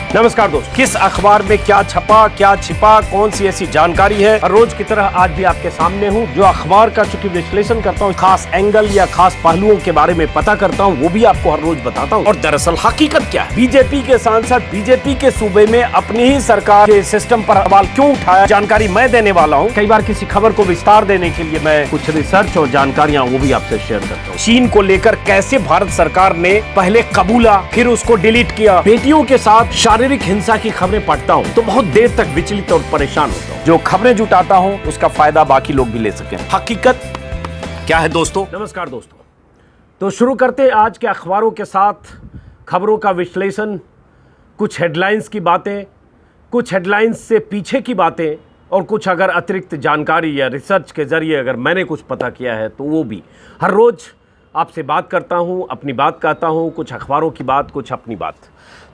नमस्कार दोस्तों, किस अखबार में क्या छपा, क्या छिपा, कौन सी ऐसी जानकारी है, हर रोज की तरह आज भी आपके सामने हूं। जो अखबार का चूंकि विश्लेषण करता हूं, खास एंगल या खास पहलुओं के बारे में पता करता हूं, वो भी आपको हर रोज बताता हूं। और दरअसल हकीकत क्या है, बीजेपी के सांसद बीजेपी के सूबे में अपनी ही सरकार के सिस्टम पर सवाल क्यों उठाया, जानकारी मैं देने वाला हूँ। कई बार किसी खबर को विस्तार देने के लिए मैं कुछ रिसर्च और जानकारियां वो भी आपसे शेयर करता हूँ। चीन को लेकर कैसे भारत सरकार ने पहले कबूला, फिर उसको डिलीट किया। बेटियों के साथ शारीरिक हिंसा की खबरें पढ़ता हूं तो बहुत देर तक विचलित और परेशान होता हूं। जो खबरें जुटाता हूं उसका फायदा बाकी लोग भी ले सकें। हकीकत क्या है दोस्तों? नमस्कार दोस्तों, तो शुरू करते हैं आज के अखबारों के साथ खबरों का विश्लेषण। कुछ हेडलाइंस की बातें, कुछ हेडलाइंस से पीछे की बातें और कुछ अगर अतिरिक्त जानकारी या रिसर्च के जरिए अगर मैंने कुछ पता किया है तो वो भी। हर रोज आपसे बात करता हूं, अपनी बात कहता हूं, कुछ अखबारों की बात, कुछ अपनी बात।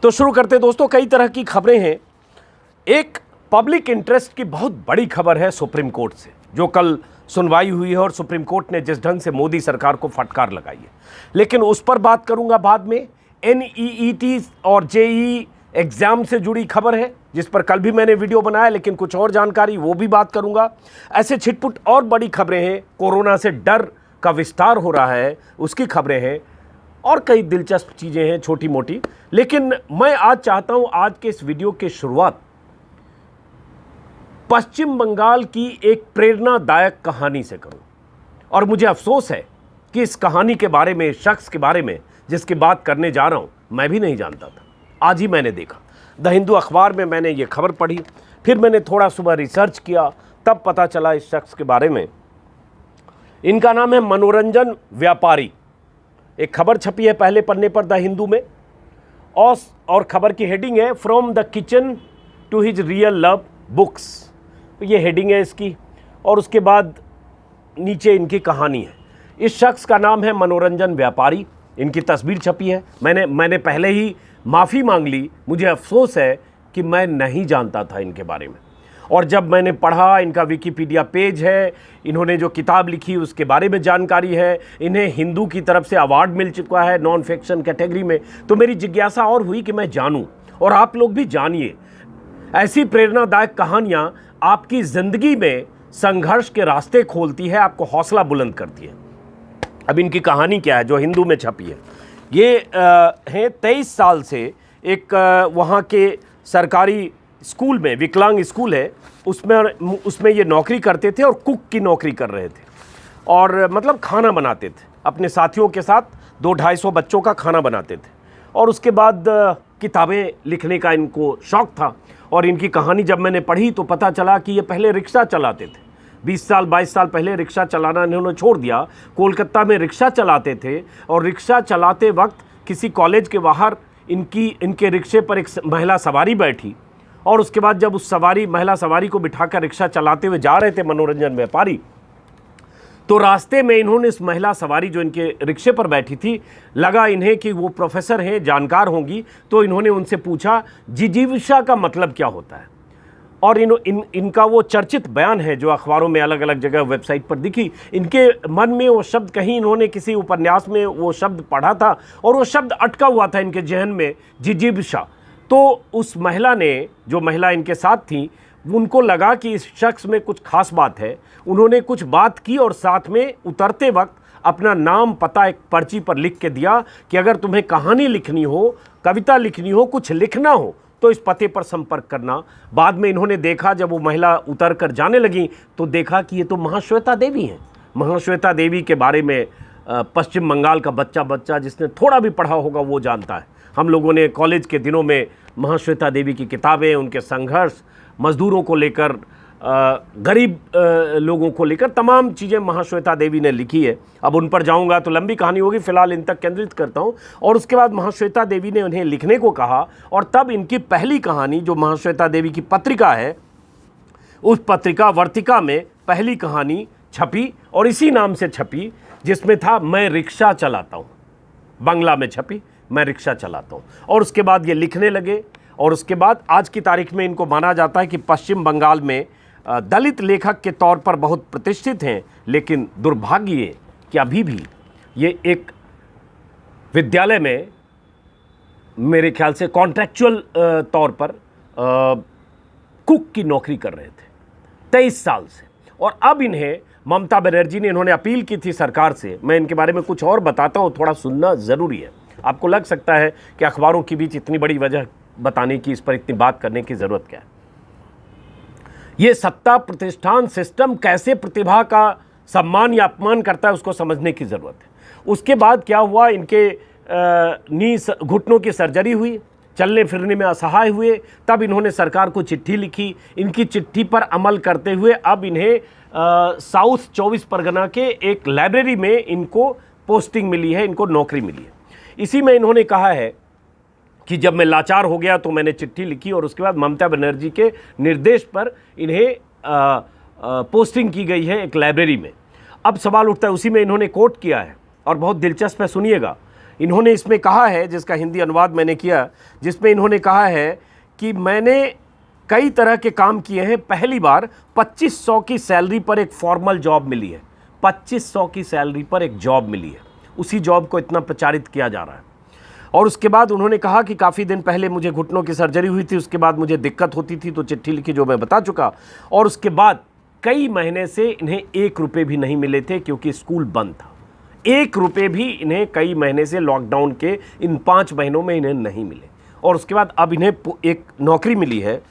तो शुरू करते दोस्तों, कई तरह की खबरें हैं। एक पब्लिक इंटरेस्ट की बहुत बड़ी खबर है सुप्रीम कोर्ट से, जो कल सुनवाई हुई है और सुप्रीम कोर्ट ने जिस ढंग से मोदी सरकार को फटकार लगाई है, लेकिन उस पर बात करूंगा बाद में। NEET और JEE एग्जाम से जुड़ी खबर है जिस पर कल भी मैंने वीडियो बनाया, लेकिन कुछ और जानकारी वो भी बात करूंगा। ऐसे छिटपुट और बड़ी खबरें हैं। कोरोना से डर का विस्तार हो रहा है, उसकी खबरें हैं और कई दिलचस्प चीज़ें हैं छोटी मोटी। लेकिन मैं आज चाहता हूं आज के इस वीडियो की शुरुआत पश्चिम बंगाल की एक प्रेरणादायक कहानी से करूं। और मुझे अफसोस है कि इस कहानी के बारे में, शख्स के बारे में जिसकी बात करने जा रहा हूं, मैं भी नहीं जानता था। आज ही मैंने देखा, द हिंदू अखबार में मैंने ये खबर पढ़ी, फिर मैंने थोड़ा सुबह रिसर्च किया, तब पता चला इस शख्स के बारे में। इनका नाम है मनोरंजन व्यापारी। एक खबर छपी है पहले पन्ने पर द हिंदू में और खबर की हेडिंग है from the kitchen to his real love books. तो ये हेडिंग है इसकी, और उसके बाद नीचे इनकी कहानी है। इस शख्स का नाम है मनोरंजन व्यापारी। इनकी तस्वीर छपी है। मैंने पहले ही माफ़ी मांग ली। मुझे अफसोस है कि मैं नहीं जानता था इनके बारे में, और जब मैंने पढ़ा, इनका विकिपीडिया पेज है, इन्होंने जो किताब लिखी उसके बारे में जानकारी है, इन्हें हिंदू की तरफ से अवार्ड मिल चुका है नॉन फिक्शन कैटेगरी में। तो मेरी जिज्ञासा और हुई कि मैं जानूं, और आप लोग भी जानिए। ऐसी प्रेरणादायक कहानियां आपकी ज़िंदगी में संघर्ष के रास्ते खोलती है, आपको हौसला बुलंद करती है। अब इनकी कहानी क्या है जो हिंदू में छपी है? ये हैं 23 साल से एक वहाँ के सरकारी स्कूल में, विकलांग स्कूल है, उसमें ये नौकरी करते थे और कुक की नौकरी कर रहे थे। और मतलब खाना बनाते थे अपने साथियों के साथ, 200-250 बच्चों का खाना बनाते थे। और उसके बाद किताबें लिखने का इनको शौक़ था। और इनकी कहानी जब मैंने पढ़ी तो पता चला कि ये पहले रिक्शा चलाते थे। 20 साल 22 साल पहले रिक्शा चलाना इन्होंने छोड़ दिया। कोलकाता में रिक्शा चलाते थे, और रिक्शा चलाते वक्त किसी कॉलेज के बाहर इनके रिक्शे पर एक महिला सवारी बैठी, और उसके बाद जब उस महिला सवारी को बिठाकर रिक्शा चलाते हुए जा रहे थे मनोरंजन व्यापारी, तो रास्ते में इन्होंने इस महिला सवारी जो इनके रिक्शे पर बैठी थी, लगा इन्हें कि वो प्रोफेसर हैं, जानकार होंगी, तो इन्होंने उनसे पूछा जिजीविका का मतलब क्या होता है। और इनका वो चर्चित बयान है जो अखबारों में अलग अलग जगह वेबसाइट पर दिखी। इनके मन में वो शब्द, कहीं इन्होंने किसी उपन्यास में वो शब्द पढ़ा था और वो शब्द अटका हुआ था इनके जहन में, जिजीविका। तो उस महिला ने, जो महिला इनके साथ थी, उनको लगा कि इस शख्स में कुछ खास बात है। उन्होंने कुछ बात की और साथ में उतरते वक्त अपना नाम पता एक पर्ची पर लिख के दिया कि अगर तुम्हें कहानी लिखनी हो, कविता लिखनी हो, कुछ लिखना हो तो इस पते पर संपर्क करना। बाद में इन्होंने देखा, जब वो महिला उतर कर जाने लगी तो देखा कि ये तो महाश्वेता देवी हैं। महाश्वेता देवी के बारे में पश्चिम बंगाल का बच्चा जिसने थोड़ा भी पढ़ा होगा वो जानता है। हम लोगों ने कॉलेज के दिनों में महाश्वेता देवी की किताबें, उनके संघर्ष, मज़दूरों को लेकर, गरीब लोगों को लेकर तमाम चीज़ें महाश्वेता देवी ने लिखी है। अब उन पर जाऊंगा तो लंबी कहानी होगी, फिलहाल इन तक केंद्रित करता हूं। और उसके बाद महाश्वेता देवी ने उन्हें लिखने को कहा, और तब इनकी पहली कहानी, जो महाश्वेता देवी की पत्रिका है, उस पत्रिका वर्तिका में पहली कहानी छपी, और इसी नाम से छपी, जिसमें था मैं रिक्शा चलाता हूँ। बंगला में छपी, मैं रिक्शा चलाता हूँ। और उसके बाद ये लिखने लगे, और उसके बाद आज की तारीख में इनको माना जाता है कि पश्चिम बंगाल में दलित लेखक के तौर पर बहुत प्रतिष्ठित हैं। लेकिन दुर्भाग्य ये कि अभी भी ये एक विद्यालय में मेरे ख्याल से कॉन्ट्रैक्चुअल तौर पर कुक की नौकरी कर रहे थे 23 साल से। और अब इन्हें ममता बनर्जी ने, इन्होंने अपील की थी सरकार से। मैं इनके बारे में कुछ और बताता हूँ, थोड़ा सुनना ज़रूरी है। आपको लग सकता है कि अखबारों के बीच इतनी बड़ी वजह बताने की, इस पर इतनी बात करने की ज़रूरत क्या है। ये सत्ता प्रतिष्ठान सिस्टम कैसे प्रतिभा का सम्मान या अपमान करता है, उसको समझने की ज़रूरत है। उसके बाद क्या हुआ, इनके नी घुटनों की सर्जरी हुई, चलने फिरने में असहाय हुए। तब इन्होंने सरकार को चिट्ठी लिखी। इनकी चिट्ठी पर अमल करते हुए अब इन्हें साउथ 24 परगना के एक लाइब्रेरी में इनको पोस्टिंग मिली है, इनको नौकरी मिली है। इसी में इन्होंने कहा है कि जब मैं लाचार हो गया तो मैंने चिट्ठी लिखी और उसके बाद ममता बनर्जी के निर्देश पर इन्हें पोस्टिंग की गई है एक लाइब्रेरी में। अब सवाल उठता है, उसी में इन्होंने कोट किया है और बहुत दिलचस्प है, सुनिएगा। इन्होंने इसमें कहा है, जिसका हिंदी अनुवाद मैंने किया, जिसमें इन्होंने कहा है कि मैंने कई तरह के काम किए हैं। पहली बार 2500 की सैलरी पर एक फॉर्मल जॉब मिली है। 2500 की सैलरी पर एक जॉब मिली है। उसी जॉब को इतना प्रचारित किया जा रहा है। और उसके बाद उन्होंने कहा कि काफ़ी दिन पहले मुझे घुटनों की सर्जरी हुई थी, उसके बाद मुझे दिक्कत होती थी तो चिट्ठी लिखी, जो मैं बता चुका। और उसके बाद कई महीने से इन्हें 1 रुपये भी नहीं मिले थे क्योंकि स्कूल बंद था। 1 रुपये भी इन्हें कई महीने से, लॉकडाउन के इन 5 महीनों में इन्हें नहीं मिले। और उसके बाद अब इन्हें एक नौकरी मिली है।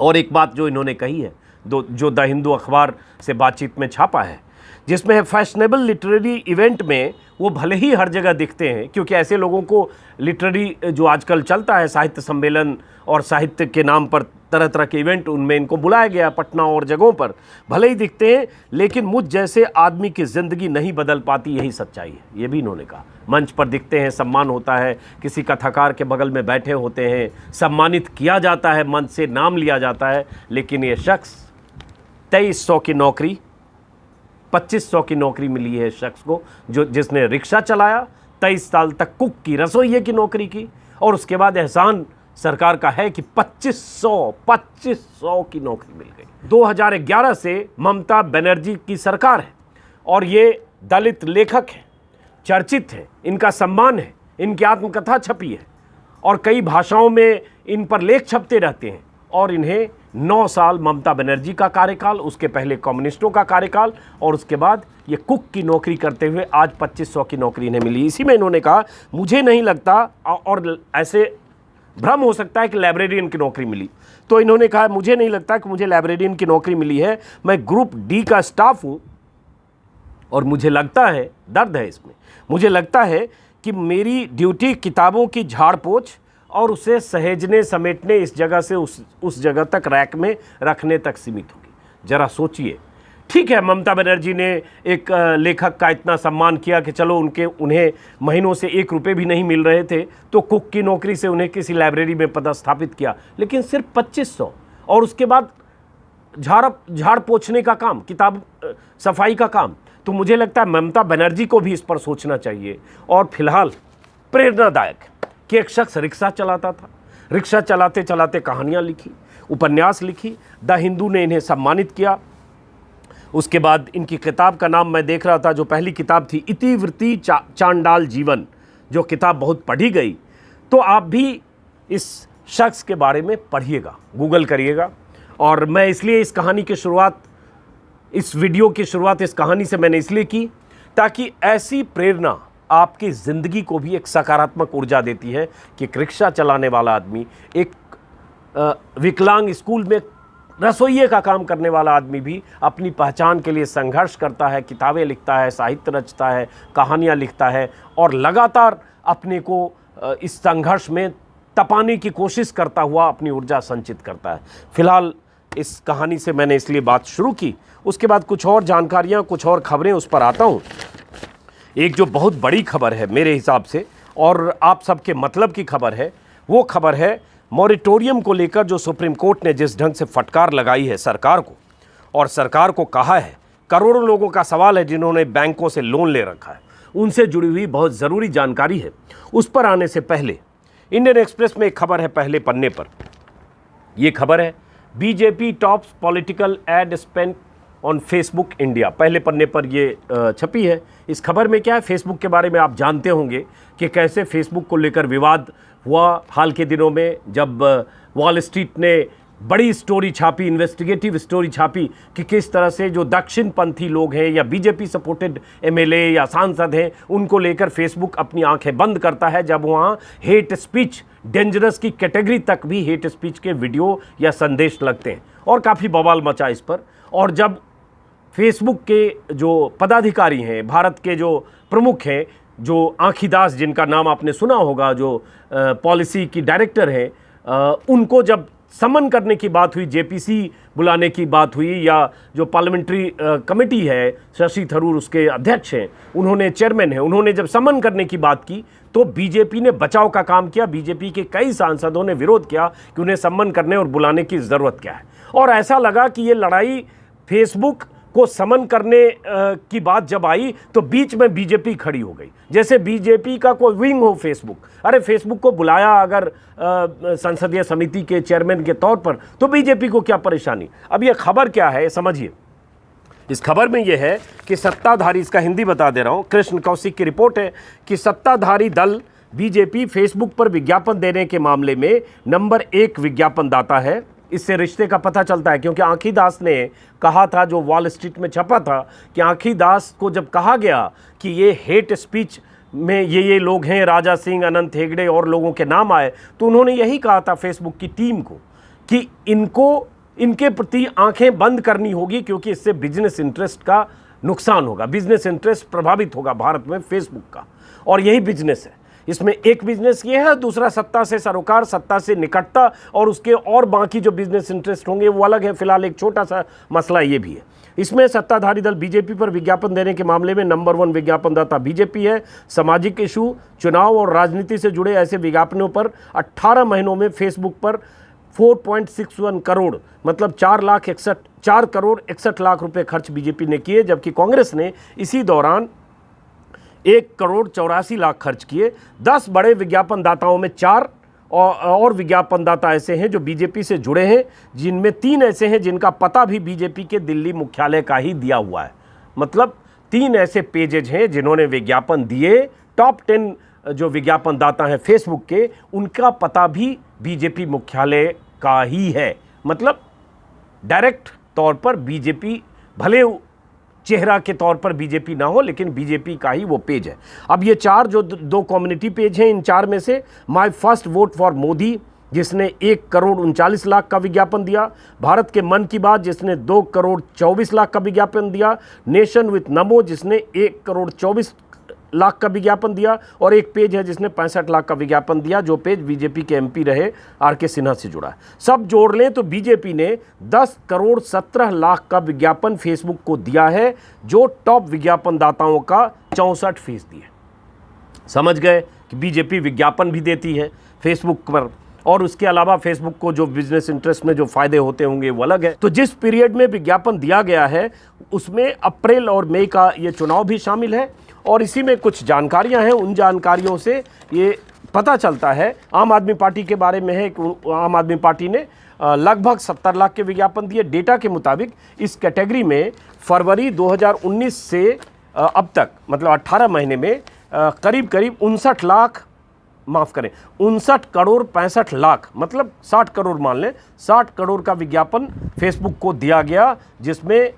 और एक बात जो इन्होंने कही है, जो द हिंदू अखबार से बातचीत में छापा है, जिसमें है फैशनेबल लिटरेरी इवेंट में वो भले ही हर जगह दिखते हैं, क्योंकि ऐसे लोगों को लिटरेरी जो आजकल चलता है, साहित्य सम्मेलन और साहित्य के नाम पर तरह तरह के इवेंट, उनमें इनको बुलाया गया पटना और जगहों पर, भले ही दिखते हैं, लेकिन मुझ जैसे आदमी की ज़िंदगी नहीं बदल पाती, यही सच्चाई है। ये भी इन्होंने कहा। मंच पर दिखते हैं, सम्मान होता है, किसी कथाकार के बगल में बैठे होते हैं, सम्मानित किया जाता है, मंच से नाम लिया जाता है, लेकिन ये शख्स 2300 की नौकरी, 2500 की नौकरी मिली है शख्स को, जिसने रिक्शा चलाया, 23 साल तक कुक की, रसोइये की नौकरी की, और उसके बाद एहसान सरकार का है कि 2500 की नौकरी मिल गई। 2011 से ममता बनर्जी की सरकार है और ये दलित लेखक हैं, चर्चित हैं, इनका सम्मान है, इनकी आत्मकथा छपी है और कई भाषाओं में इन पर लेख छपते रहते हैं। और इन्हें 9 साल ममता बनर्जी का कार्यकाल, उसके पहले कम्युनिस्टों का कार्यकाल, और उसके बाद ये कुक की नौकरी करते हुए आज 2500 की नौकरी इन्हें मिली। इसी में इन्होंने कहा, मुझे नहीं लगता, और ऐसे भ्रम हो सकता है कि लाइब्रेरियन की नौकरी मिली, तो इन्होंने कहा मुझे नहीं लगता कि मुझे लाइब्रेरियन की नौकरी मिली है। मैं ग्रुप डी का स्टाफ हूँ और मुझे लगता है, दर्द है इसमें, मुझे लगता है कि मेरी ड्यूटी किताबों की झाड़ पोछ और उसे सहेजने समेटने, इस जगह से उस जगह तक रैक में रखने तक सीमित होगी। जरा सोचिए। ठीक है, ममता बनर्जी ने एक लेखक का इतना सम्मान किया कि चलो उन्हें महीनों से 1 रुपये भी नहीं मिल रहे थे, तो कुक की नौकरी से उन्हें किसी लाइब्रेरी में पदस्थापित किया, लेकिन सिर्फ 2500, और उसके बाद झाड़ पोछने का काम, किताब सफाई का काम। तो मुझे लगता है ममता बनर्जी को भी इस पर सोचना चाहिए। और फिलहाल प्रेरणादायक कि एक शख्स रिक्शा चलाता था, रिक्शा चलाते चलाते कहानियाँ लिखी, उपन्यास लिखी, द हिंदू ने इन्हें सम्मानित किया। उसके बाद इनकी किताब का नाम मैं देख रहा था, जो पहली किताब थी इतिवृत्ति चांडाल जीवन, जो किताब बहुत पढ़ी गई। तो आप भी इस शख्स के बारे में पढ़िएगा, गूगल करिएगा। और मैं इसलिए इस कहानी की शुरुआत, इस वीडियो की शुरुआत इस कहानी से मैंने इसलिए की ताकि ऐसी प्रेरणा आपकी ज़िंदगी को भी एक सकारात्मक ऊर्जा देती है कि एक रिक्शा चलाने वाला आदमी, एक विकलांग स्कूल में रसोइये का काम करने वाला आदमी भी अपनी पहचान के लिए संघर्ष करता है, किताबें लिखता है, साहित्य रचता है, कहानियाँ लिखता है और लगातार अपने को इस संघर्ष में तपाने की कोशिश करता हुआ अपनी ऊर्जा संचित करता है। फिलहाल इस कहानी से मैंने इसलिए बात शुरू की। उसके बाद कुछ और जानकारियाँ, कुछ और खबरें, उस पर आता हूँ। एक जो बहुत बड़ी खबर है मेरे हिसाब से और आप सबके मतलब की खबर है, वो खबर है मॉरिटोरियम को लेकर जो सुप्रीम कोर्ट ने जिस ढंग से फटकार लगाई है सरकार को, और सरकार को कहा है, करोड़ों लोगों का सवाल है जिन्होंने बैंकों से लोन ले रखा है, उनसे जुड़ी हुई बहुत ज़रूरी जानकारी है। उस पर आने से पहले इंडियन एक्सप्रेस में एक खबर है पहले पन्ने पर। यह खबर है BJP tops political ad spend on Facebook India. पहले पन्ने पर ये छपी है। इस खबर में क्या है, फेसबुक के बारे में आप जानते होंगे कि कैसे फेसबुक को लेकर विवाद हुआ हाल के दिनों में, जब वॉल स्ट्रीट ने बड़ी स्टोरी छापी, इन्वेस्टिगेटिव स्टोरी छापी कि किस तरह से जो दक्षिणपंथी लोग हैं या बीजेपी सपोर्टेड एमएलए या सांसद हैं, उनको लेकर फेसबुक अपनी आंखें बंद करता है जब वहाँ हेट स्पीच, डेंजरस की कैटेगरी तक भी हेट स्पीच के वीडियो या संदेश लगते हैं, और काफ़ी बवाल मचा इस पर। और जब फेसबुक के जो पदाधिकारी हैं, भारत के जो प्रमुख हैं, जो आँखी दास जिनका नाम आपने सुना होगा, जो पॉलिसी की डायरेक्टर हैं, उनको जब समन करने की बात हुई, जेपीसी बुलाने की बात हुई, या जो पार्लियामेंट्री कमेटी है, शशि थरूर उसके अध्यक्ष हैं, उन्होंने चेयरमैन हैं, उन्होंने जब समन करने की बात की तो बीजेपी ने बचाव का काम किया। बीजेपी के कई सांसदों ने विरोध किया कि उन्हें समन करने और बुलाने की ज़रूरत क्या है, और ऐसा लगा कि ये लड़ाई फेसबुक को समन करने की बात जब आई तो बीच में बीजेपी खड़ी हो गई, जैसे बीजेपी का कोई विंग हो फेसबुक। अरे फेसबुक को बुलाया अगर संसदीय समिति के चेयरमैन के तौर पर, तो बीजेपी को क्या परेशानी। अब ये खबर क्या है समझिए। इस खबर में यह है कि सत्ताधारी, इसका हिंदी बता दे रहा हूँ, कृष्ण कौशिक की रिपोर्ट है कि सत्ताधारी दल बीजेपी फेसबुक पर विज्ञापन देने के मामले में नंबर 1 विज्ञापन दाता है। इससे रिश्ते का पता चलता है, क्योंकि आँखी दास ने कहा था, जो वॉल स्ट्रीट में छपा था, कि आँखी दास को जब कहा गया कि ये हेट स्पीच में ये लोग हैं, राजा सिंह, अनंत हेगड़े और लोगों के नाम आए, तो उन्होंने यही कहा था फेसबुक की टीम को कि इनके प्रति आंखें बंद करनी होगी, क्योंकि इससे बिजनेस इंटरेस्ट का नुकसान होगा, बिजनेस इंटरेस्ट प्रभावित होगा भारत में फेसबुक का, और यही बिजनेस है। इसमें एक बिजनेस ये है, दूसरा सत्ता से सरोकार, सत्ता से निकटता, और उसके और बाकी जो बिजनेस इंटरेस्ट होंगे वो अलग है। फिलहाल एक छोटा सा मसला ये भी है। इसमें सत्ताधारी दल बीजेपी पर विज्ञापन देने के मामले में नंबर 1 विज्ञापनदाता बीजेपी है। सामाजिक इशू, चुनाव और राजनीति से जुड़े ऐसे विज्ञापनों पर 18 महीनों में फेसबुक पर 4.61 करोड़, मतलब 4 करोड़ 61 लाख रुपए खर्च बीजेपी ने किए, जबकि कांग्रेस ने इसी दौरान 1 करोड़ 84 लाख खर्च किए। 10 बड़े विज्ञापनदाताओं में 4 और विज्ञापनदाता ऐसे हैं जो बीजेपी से जुड़े हैं, जिनमें 3 ऐसे हैं जिनका पता भी बीजेपी के दिल्ली मुख्यालय का ही दिया हुआ है। मतलब 3 ऐसे पेजेज हैं जिन्होंने विज्ञापन दिए। टॉप 10 जो विज्ञापनदाता हैं फेसबुक के, उनका पता भी बीजेपी मुख्यालय का ही है। मतलब डायरेक्ट तौर पर बीजेपी, भले चेहरा के तौर पर बीजेपी ना हो, लेकिन बीजेपी का ही वो पेज है। अब ये 4 जो 2 कम्युनिटी पेज हैं, इन 4 में से my first vote for Modi, जिसने 1 करोड़ 39 लाख का विज्ञापन दिया, भारत के मन की बात, जिसने 2 करोड़ 24 लाख का विज्ञापन दिया, नेशन विथ नमो, जिसने 1 करोड़ 24 लाख का विज्ञापन दिया, और एक पेज है जिसने 65 लाख का विज्ञापन दिया, जो पेज बीजेपी के एमपी रहे आर.के. सिन्हा से जुड़ा है। सब जोड़ लें तो बीजेपी ने 10 करोड़ 17 लाख का विज्ञापन फेसबुक को दिया है, जो टॉप विज्ञापनदाताओं का 64% है। समझ गए कि बीजेपी विज्ञापन भी देती है फेसबुक पर, और उसके अलावा फेसबुक को जो बिजनेस इंटरेस्ट में जो फायदे होते होंगे वो अलग है। तो जिस पीरियड में विज्ञापन दिया गया है उसमें अप्रैल और मई का ये चुनाव भी शामिल है, और इसी में कुछ जानकारियां हैं। उन जानकारियों से ये पता चलता है, आम आदमी पार्टी के बारे में है कि आम आदमी पार्टी ने लगभग 70 लाख के विज्ञापन दिए। डेटा के मुताबिक इस कैटेगरी में फरवरी 2019 से अब तक, मतलब 18 महीने में करीब 59 करोड़ 65 लाख, मतलब 60 करोड़ मान लें, 60 करोड़ का विज्ञापन फेसबुक को दिया गया, जिसमें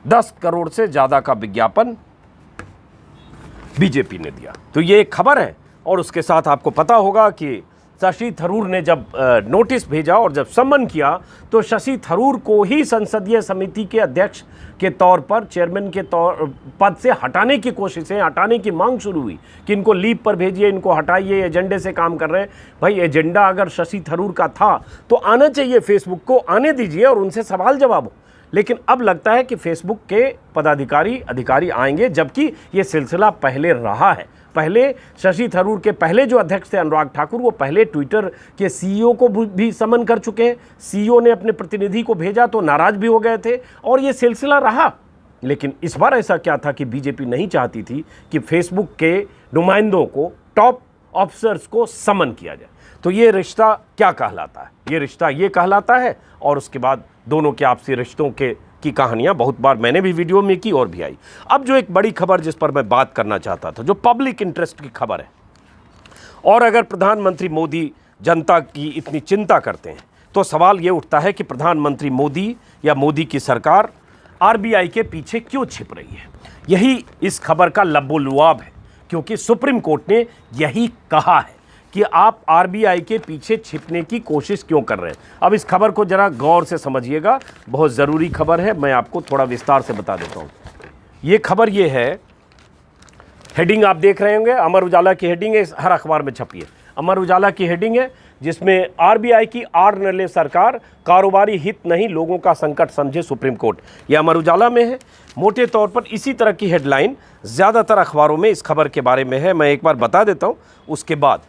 10 करोड़ से ज़्यादा का विज्ञापन बीजेपी ने दिया। तो ये एक खबर है। और उसके साथ आपको पता होगा कि शशि थरूर ने जब नोटिस भेजा और जब सम्मन किया, तो शशि थरूर को ही संसदीय समिति के अध्यक्ष के तौर पर, चेयरमैन के पद से हटाने की कोशिशें, हटाने की मांग शुरू हुई कि इनको लीव पर भेजिए, इनको हटाइए, एजेंडे से काम कर रहे हैं। भाई एजेंडा अगर शशि थरूर का था तो आना चाहिए, फेसबुक को आने दीजिए और उनसे सवाल जवाब हो। लेकिन अब लगता है कि फेसबुक के अधिकारी आएंगे, जबकि ये सिलसिला पहले रहा है। पहले शशि थरूर के पहले जो अध्यक्ष थे अनुराग ठाकुर, वो पहले ट्विटर के सीईओ को भी समन कर चुके हैं। सीईओ ने अपने प्रतिनिधि को भेजा तो नाराज भी हो गए थे, और ये सिलसिला रहा। लेकिन इस बार ऐसा क्या था कि बीजेपी नहीं चाहती थी कि फेसबुक के नुमाइंदों को, टॉप ऑफिसर्स को समन किया जाए। तो ये रिश्ता क्या कहलाता है? ये रिश्ता ये कहलाता है। और उसके बाद दोनों के आपसी रिश्तों की कहानियां बहुत बार मैंने भी वीडियो में की और भी आई। अब जो एक बड़ी खबर जिस पर मैं बात करना चाहता था, जो पब्लिक इंटरेस्ट की खबर है, और अगर प्रधानमंत्री मोदी जनता की इतनी चिंता करते हैं तो सवाल ये उठता है कि प्रधानमंत्री मोदी या मोदी की सरकार आरबीआई के पीछे क्यों छिप रही है। यही इस खबर का लब्बो-लुआब है, क्योंकि सुप्रीम कोर्ट ने यही कहा है कि आप आरबीआई के पीछे छिपने की कोशिश क्यों कर रहे हैं। अब इस खबर को जरा गौर से समझिएगा, बहुत ज़रूरी खबर है, मैं आपको थोड़ा विस्तार से बता देता हूँ। ये खबर ये है, हेडिंग आप देख रहे होंगे, अमर उजाला की हेडिंग है, हर अखबार में छपी है। अमर उजाला की हेडिंग है जिसमें आरबीआई की आड़ न ले सरकार, कारोबारी हित नहीं लोगों का संकट समझे सुप्रीम कोर्ट। यह अमर उजाला में है। मोटे तौर पर इसी तरह की हेडलाइन ज़्यादातर अखबारों में इस खबर के बारे में है। मैं एक बार बता देता हूँ, उसके बाद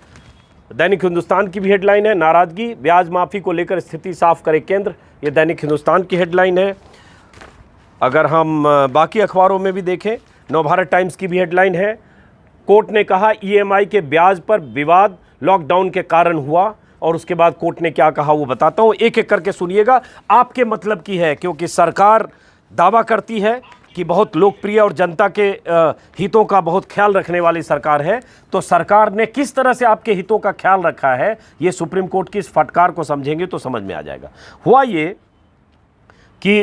दैनिक हिंदुस्तान की भी हेडलाइन है, नाराज़गी ब्याज माफ़ी को लेकर स्थिति साफ करे केंद्र। ये दैनिक हिंदुस्तान की हेडलाइन है। अगर हम बाकी अखबारों में भी देखें, नवभारत टाइम्स की भी हेडलाइन है, कोर्ट ने कहा ईएमआई के ब्याज पर विवाद लॉकडाउन के कारण हुआ। और उसके बाद कोर्ट ने क्या कहा वो बताता हूँ, एक एक करके सुनिएगा, आपके मतलब की है, क्योंकि सरकार दावा करती है कि बहुत लोकप्रिय और जनता के हितों का बहुत ख्याल रखने वाली सरकार है। तो सरकार ने किस तरह से आपके हितों का ख्याल रखा है, ये सुप्रीम कोर्ट की इस फटकार को समझेंगे तो समझ में आ जाएगा। हुआ ये कि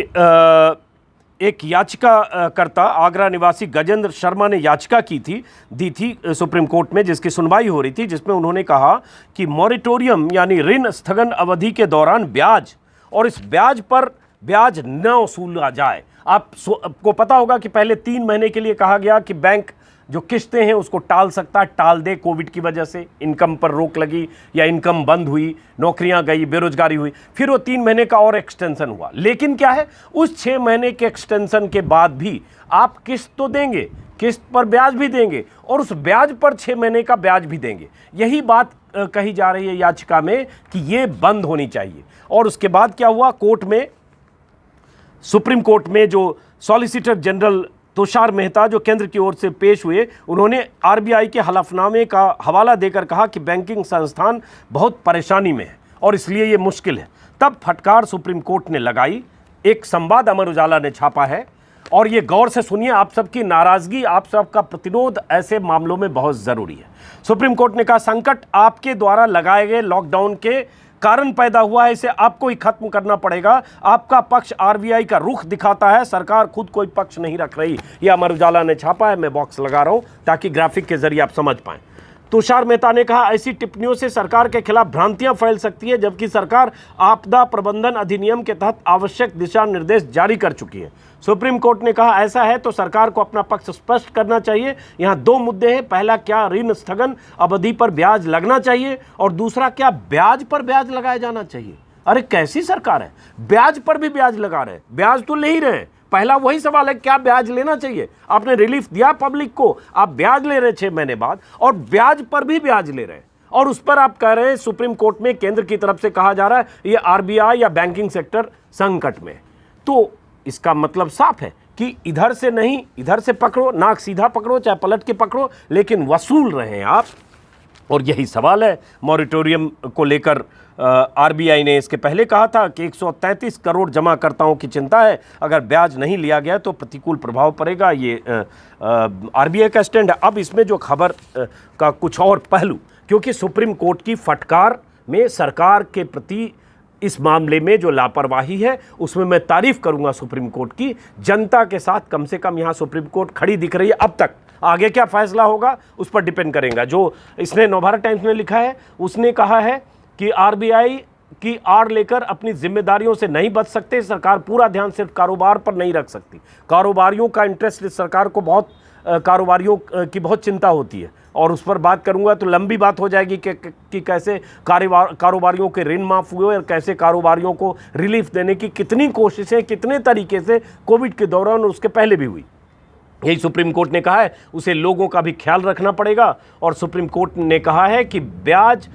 एक याचिकाकर्ता आगरा निवासी गजेंद्र शर्मा ने याचिका दी थी सुप्रीम कोर्ट में, जिसकी सुनवाई हो रही थी, जिसमें उन्होंने कहा कि मॉरिटोरियम यानी ऋण स्थगन अवधि के दौरान ब्याज और इस ब्याज पर ब्याज न वसूला जाए। आपको पता होगा कि पहले 3 महीने के लिए कहा गया कि बैंक जो किस्तें हैं उसको टाल दे, कोविड की वजह से इनकम पर रोक लगी या इनकम बंद हुई, नौकरियां गई, बेरोजगारी हुई, फिर वो 3 महीने का और एक्सटेंशन हुआ। लेकिन क्या है, उस 6 महीने के एक्सटेंशन के बाद भी आप किस्त तो देंगे, किस्त पर ब्याज भी देंगे और उस ब्याज पर 6 महीने का ब्याज भी देंगे। यही बात कही जा रही है याचिका में कि ये बंद होनी चाहिए। और उसके बाद क्या हुआ, कोर्ट में, सुप्रीम कोर्ट में जो सॉलिसिटर जनरल तुषार मेहता जो केंद्र की ओर से पेश हुए, उन्होंने आरबीआई के हलफनामे का हवाला देकर कहा कि बैंकिंग संस्थान बहुत परेशानी में है और इसलिए ये मुश्किल है। तब फटकार सुप्रीम कोर्ट ने लगाई। एक संवाद अमर उजाला ने छापा है और ये गौर से सुनिए, आप सबकी नाराजगी, आप सबका प्रतिरोध ऐसे मामलों में बहुत ज़रूरी है। सुप्रीम कोर्ट ने कहा संकट आपके द्वारा लगाए गए लॉकडाउन के कारण पैदा हुआ है, इसे आपको ही खत्म करना पड़ेगा। आपका पक्ष आरबीआई का रुख दिखाता है, सरकार खुद कोई पक्ष नहीं रख रही। यह अमर उजाला ने छापा है, मैं बॉक्स लगा रहा हूं ताकि ग्राफिक के जरिए आप समझ पाएं। तुषार मेहता ने कहा ऐसी टिप्पणियों से सरकार के खिलाफ भ्रांतियां फैल सकती है, जबकि सरकार आपदा प्रबंधन अधिनियम के तहत आवश्यक दिशा निर्देश जारी कर चुकी है। सुप्रीम कोर्ट ने कहा ऐसा है तो सरकार को अपना पक्ष स्पष्ट करना चाहिए। यहाँ 2 मुद्दे हैं, पहला क्या ऋण स्थगन अवधि पर ब्याज लगना चाहिए और दूसरा क्या ब्याज पर ब्याज लगाया जाना चाहिए। अरे कैसी सरकार है, ब्याज पर भी ब्याज लगा रहे हैं, ब्याज तो ले ही रहे हैं। पहला वही सवाल है, क्या ब्याज लेना चाहिए। आपने रिलीफ दिया पब्लिक को, आप ब्याज ले रहे हैं 6 महीने बाद और ब्याज पर भी ब्याज ले रहे हैं और उस पर आप कह रहे हैं सुप्रीम कोर्ट में केंद्र की तरफ से कहा जा रहा है ये आरबीआई या बैंकिंग सेक्टर संकट में। तो इसका मतलब साफ है कि इधर से नहीं, इधर से पकड़ो, नाक सीधा पकड़ो चाहे पलट के पकड़ो, लेकिन वसूल रहे हैं आप। और यही सवाल है मॉरिटोरियम को लेकर। आरबीआई ने इसके पहले कहा था कि 133 करोड़ जमाकर्ताओं की चिंता है, अगर ब्याज नहीं लिया गया तो प्रतिकूल प्रभाव पड़ेगा। ये आरबीआई का स्टैंड है। अब इसमें जो खबर का कुछ और पहलू, क्योंकि सुप्रीम कोर्ट की फटकार में सरकार के प्रति इस मामले में जो लापरवाही है उसमें मैं तारीफ करूंगा सुप्रीम कोर्ट की। जनता के साथ कम से कम यहां सुप्रीम कोर्ट खड़ी दिख रही है अब तक। आगे क्या फैसला होगा उस पर डिपेंड करेगा। जो इसने नवभारत टाइम्स में लिखा है, उसने कहा है कि आरबीआई की आड़ लेकर अपनी जिम्मेदारियों से नहीं बच सकते, सरकार पूरा ध्यान सिर्फ कारोबार पर नहीं रख सकती। कारोबारियों का इंटरेस्ट सरकार को बहुत, कारोबारियों की बहुत चिंता होती है और उस पर बात करूंगा तो लंबी बात हो जाएगी कि कैसे कारोबारियों के ऋण माफ़ हुए और कैसे कारोबारियों को रिलीफ देने की कितनी कोशिशें कितने तरीके से कोविड के दौरान और उसके पहले भी हुई। यही सुप्रीम कोर्ट ने कहा है, उसे लोगों का भी ख्याल रखना पड़ेगा। और सुप्रीम कोर्ट ने कहा है कि ब्याज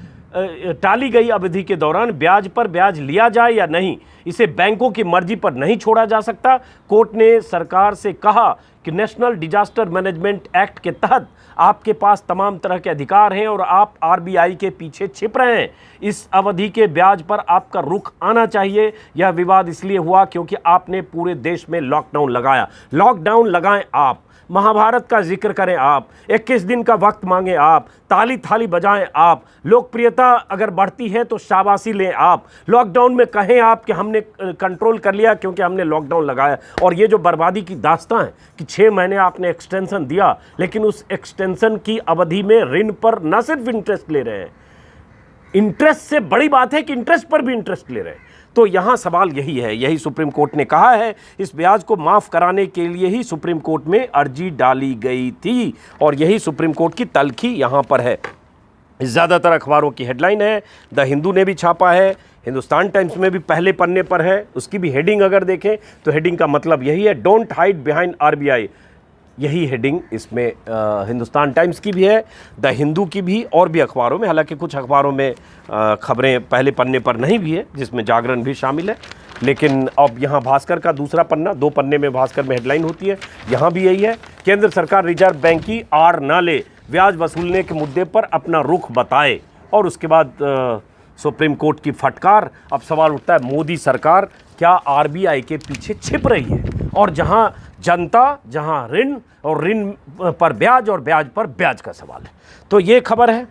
टाली गई अवधि के दौरान ब्याज पर ब्याज लिया जाए या नहीं, इसे बैंकों की मर्जी पर नहीं छोड़ा जा सकता। कोर्ट ने सरकार से कहा कि नेशनल डिजास्टर मैनेजमेंट एक्ट के तहत आपके पास तमाम तरह के अधिकार हैं और आप आरबीआई के पीछे छिप रहे हैं। इस अवधि के ब्याज पर आपका रुख आना चाहिए। यह विवाद इसलिए हुआ क्योंकि आपने पूरे देश में लॉकडाउन लगाया। लॉकडाउन लगाएं आप, महाभारत का जिक्र करें आप, 21 दिन का वक्त मांगे आप, ताली थाली बजाएं आप, लोकप्रियता अगर बढ़ती है तो शाबाशी लें आप, लॉकडाउन में कहें आप कि हमने कंट्रोल कर लिया क्योंकि हमने लॉकडाउन लगाया। और ये जो बर्बादी की दास्तां है कि 6 महीने आपने एक्सटेंशन दिया, लेकिन उस एक्सटेंशन की अवधि में ऋण पर न सिर्फ इंटरेस्ट ले रहे हैं, इंटरेस्ट से बड़ी बात है कि इंटरेस्ट पर भी इंटरेस्ट ले रहे हैं। तो यहां सवाल यही है, यही सुप्रीम कोर्ट ने कहा है, इस ब्याज को माफ कराने के लिए ही सुप्रीम कोर्ट में अर्जी डाली गई थी और यही सुप्रीम कोर्ट की तलखी यहां पर है। ज़्यादातर अखबारों की हेडलाइन है, द हिंदू ने भी छापा है, हिंदुस्तान टाइम्स में भी पहले पन्ने पर है। उसकी भी हेडिंग अगर देखें तो हेडिंग का मतलब यही है, डोंट हाइड बिहाइंड आरबीआई। यही हेडिंग इसमें हिंदुस्तान टाइम्स की भी है, द हिंदू की भी, और भी अखबारों में। हालांकि कुछ अखबारों में खबरें पहले पन्ने पर नहीं भी है, जिसमें जागरण भी शामिल है। लेकिन अब यहाँ भास्कर का दूसरा पन्ना, 2 पन्ने में भास्कर में हेडलाइन होती है, यहाँ भी यही है, केंद्र सरकार रिजर्व बैंक की आड़ न ले, ब्याज वसूलने के मुद्दे पर अपना रुख बताए। और उसके बाद सुप्रीम कोर्ट की फटकार। अब सवाल उठता है, मोदी सरकार क्या आरबीआई के पीछे छिप रही है? और जहां जनता, जहां ऋण और ऋण पर ब्याज और ब्याज पर ब्याज का सवाल है। तो ये खबर है।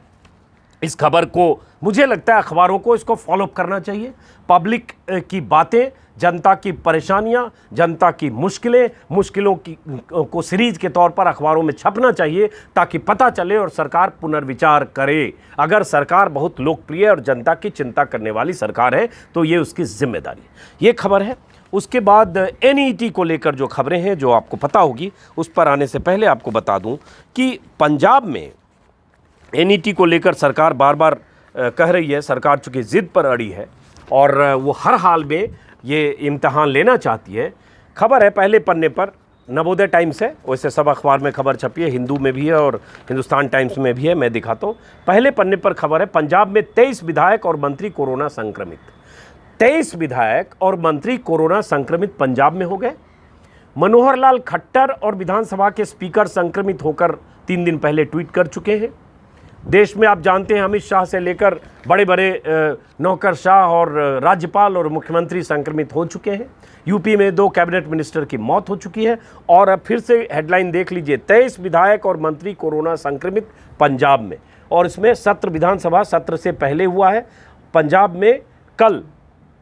इस खबर को मुझे लगता है अखबारों को इसको फॉलोअप करना चाहिए। पब्लिक की बातें, जनता की परेशानियां, जनता की मुश्किलों की को सीरीज के तौर पर अखबारों में छपना चाहिए, ताकि पता चले और सरकार पुनर्विचार करे। अगर सरकार बहुत लोकप्रिय और जनता की चिंता करने वाली सरकार है तो ये उसकी जिम्मेदारी है। ये खबर है। उसके बाद एनईटी को लेकर जो खबरें हैं, जो आपको पता होगी, उस पर आने से पहले आपको बता दूं कि पंजाब में एनईटी को लेकर सरकार बार बार कह रही है, सरकार चूँकि ज़िद पर अड़ी है और वो हर हाल में ये इम्तहान लेना चाहती है। खबर है पहले पन्ने पर, नवोदय टाइम्स है, वैसे सब अखबार में खबर छपी है, हिंदू में भी है और हिंदुस्तान टाइम्स में भी है। मैं दिखाता हूँ, पहले पन्ने पर खबर है, पंजाब में 23 विधायक और मंत्री कोरोना संक्रमित। 23 विधायक और मंत्री कोरोना संक्रमित पंजाब में हो गए। मनोहर लाल खट्टर और विधानसभा के स्पीकर संक्रमित होकर 3 दिन पहले ट्वीट कर चुके हैं। देश में आप जानते हैं, अमित शाह से लेकर बड़े बड़े नौकरशाह और राज्यपाल और मुख्यमंत्री संक्रमित हो चुके हैं। यूपी में 2 कैबिनेट मिनिस्टर की मौत हो चुकी है। और अब फिर से हेडलाइन देख लीजिए, 23 विधायक और मंत्री कोरोना संक्रमित पंजाब में। और इसमें सत्र, विधानसभा सत्र से पहले हुआ है। पंजाब में कल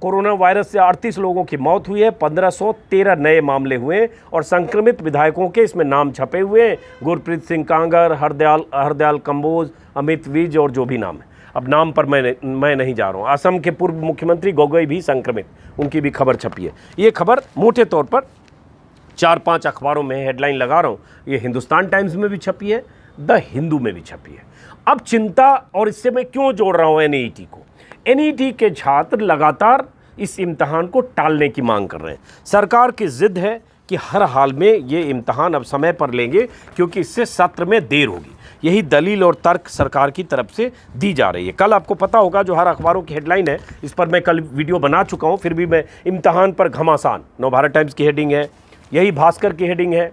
कोरोना वायरस से 38 लोगों की मौत हुई है, 1513 नए मामले हुए और संक्रमित विधायकों के इसमें नाम छपे हुए हैं, गुरप्रीत सिंह कांगर, हरदयाल कंबोज, अमित विज और जो भी नाम है। अब नाम पर मैं नहीं जा रहा हूँ। असम के पूर्व मुख्यमंत्री गोगोई भी संक्रमित, उनकी भी खबर छपी है। ये खबर मोटे तौर पर 4-5 अखबारों में हेडलाइन लगा रहा हूँ। ये हिंदुस्तान टाइम्स में भी छपी है, द हिंदू में भी छपी है। अब चिंता, और इससे मैं क्यों जोड़ रहा हूँ एनईटी को, एनईटी के छात्र लगातार इस इम्तहान को टालने की मांग कर रहे हैं। सरकार की जिद है कि हर हाल में ये इम्तहान अब समय पर लेंगे क्योंकि इससे सत्र में देर होगी। यही दलील और तर्क सरकार की तरफ से दी जा रही है। कल आपको पता होगा, जो हर अखबारों की हेडलाइन है, इस पर मैं कल वीडियो बना चुका हूँ, फिर भी मैं इम्तहान पर घमासान, नवभारत टाइम्स की हेडिंग है, यही भास्कर की हेडिंग है,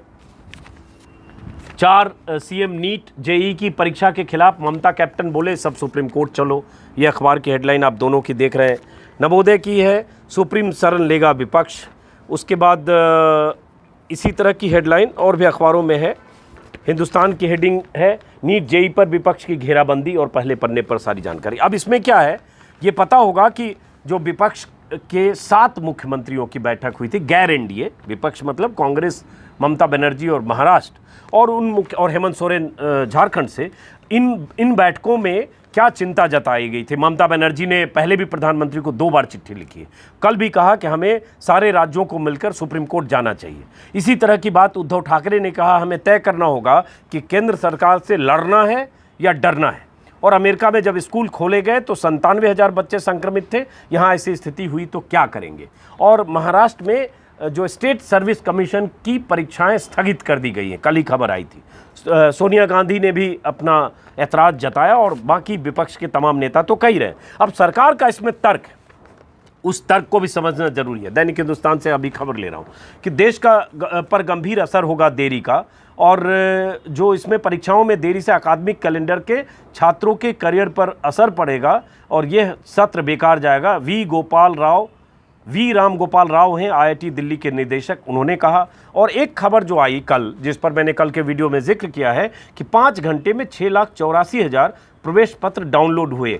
4 सीएम नीट जेई की परीक्षा के खिलाफ ममता कैप्टन बोले सब सुप्रीम कोर्ट चलो। ये अखबार की हेडलाइन आप दोनों की देख रहे हैं। नवोदय की है, सुप्रीम शरण लेगा विपक्ष। उसके बाद इसी तरह की हेडलाइन और भी अखबारों में है। हिंदुस्तान की हेडिंग है, नीट जेई पर विपक्ष की घेराबंदी, और पहले पन्ने पर सारी जानकारी। अब इसमें क्या है, ये पता होगा कि जो विपक्ष के 7 मुख्यमंत्रियों की बैठक हुई थी, गैर एनडीए, विपक्ष मतलब कांग्रेस, ममता बनर्जी और महाराष्ट्र, और हेमंत सोरेन झारखंड से, इन बैठकों में क्या चिंता जताई गई थी। ममता बनर्जी ने पहले भी प्रधानमंत्री को 2 बार चिट्ठी लिखी है। कल भी कहा कि हमें सारे राज्यों को मिलकर सुप्रीम कोर्ट जाना चाहिए। इसी तरह की बात उद्धव ठाकरे ने कहा, हमें तय करना होगा कि केंद्र सरकार से लड़ना है या डरना है। और अमेरिका में जब स्कूल खोले गए तो 97,000 बच्चे संक्रमित थे, यहाँ ऐसी स्थिति हुई तो क्या करेंगे। और महाराष्ट्र में जो स्टेट सर्विस कमीशन की परीक्षाएं स्थगित कर दी गई हैं, कल ही खबर आई थी। सोनिया गांधी ने भी अपना ऐतराज़ जताया और बाकी विपक्ष के तमाम नेता तो कह रहे हैं। अब सरकार का इसमें तर्क है उस तर्क को भी समझना जरूरी है। दैनिक हिंदुस्तान से अभी खबर ले रहा हूं कि देश का पर गंभीर असर होगा देरी का, और जो इसमें परीक्षाओं में देरी से अकादमिक कैलेंडर के छात्रों के करियर पर असर पड़ेगा और यह सत्र बेकार जाएगा। वी राम गोपाल राव हैं IIT दिल्ली के निदेशक, उन्होंने कहा। और एक खबर जो आई कल, जिस पर मैंने कल के वीडियो में जिक्र किया है कि 5 घंटे में 6,84,000 प्रवेश पत्र डाउनलोड हुए।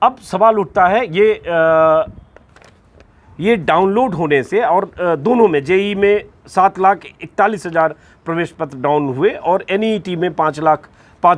अब सवाल उठता है ये डाउनलोड होने से, और दोनों में JEE में 7,41,000 प्रवेश पत्र डाउन हुए और NEET में 5